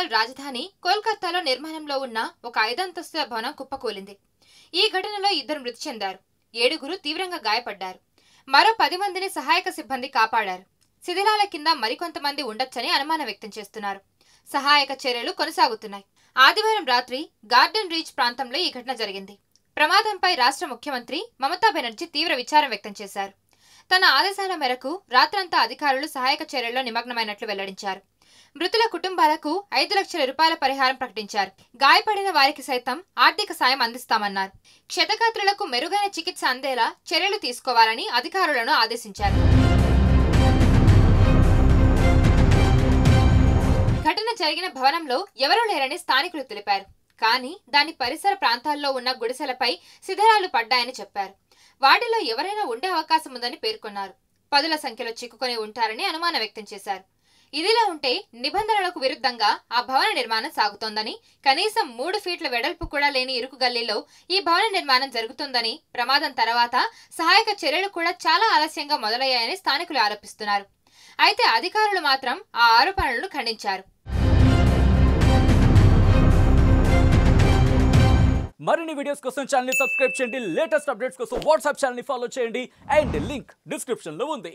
తమిళనాడు రాజధాని కోల్కతాలో నిర్మాణంలో ఉన్న ఒక 5 అంతస్తుల భవనం కుప్పకూలింది. ఈ ఘటనలో 2 మృతి చెందారు. 7 తీవ్రంగా గాయపడ్డారు. మరో 10 మందిని సహాయక సిబ్బంది కాపాడారు. శిథిలాల కింద మరికొంతమంది ఉండొచ్చని అనుమానం వ్యక్తం చేస్తున్నారు. సహాయక చర్యలు కొనసాగుతున్నాయి. ఆదివారం రాత్రి గార్డెన్ రీచ్ ప్రాంతంలో ఈ ఘటన జరిగింది. ప్రమాదంపై రాష్ట్ర ముఖ్యమంత్రి మమతా బెనర్జీ తీవ్ర విచారం వ్యక్తం చేశారు. తన ఆదేశాల మేరకు రాత్రంతా అధికారులు సహాయక చర్యల్లో నిమగ్నమైనట్లు వెల్లడించారు. మృతుల కుటుంబాలకు 5 లక్షల రూపాయల పరిహారం ప్రకటించారు. గాయపడిన వారికి సైతం ఆర్థిక సాయం అందిస్తామన్నారు. క్షతగాత్రులకు మెరుగైన చికిత్స అందేలా చర్యలు తీసుకోవాలని అధికారులను ఆదేశించారు. ఘటన జరిగిన భవనంలో ఎవరూ లేరని స్థానికులు తెలిపారు. కానీ దాని పరిసర ప్రాంతాల్లో ఉన్న గుడిసెలపై శిథిలాలు పడ్డాయని చెప్పారు. వాటిలో ఎవరైనా ఉండే అవకాశం ఉందని పేర్కొన్నారు. 10ల సంఖ్యలో చిక్కుకొని ఉంటారని అనుమానం వ్యక్తం చేశారు. ఇదిలా ఉంటే నిబంధనలకు విరుద్ధంగా ఆ భవన నిర్మాణం సాగుతోందని, కనీసం 3 ఫీట్ల వెడల్పు కూడా లేని ఇరుకు గల్లీలో ఈ భవన నిర్మాణం జరుగుతోందని, ప్రమాదం తర్వాత సహాయక చర్యలు కూడా చాలా ఆలస్యంగా మొదలయ్యాయని స్థానికులు ఆరోపిస్తున్నారు. అయితే అధికారులు మాత్రం ఆ ఆరోపణలను ఖండించారు. మరిన్ని వీడియోస్ కోసం ఛానల్ ని సబ్స్క్రైబ్ చేయండి. లేటెస్ట్ అప్డేట్స్ కోసం వాట్సాప్ ఛానల్ ని ఫాలో చేయండి. అండ్ లింక్ డిస్క్రిప్షన్ లో ఉంది.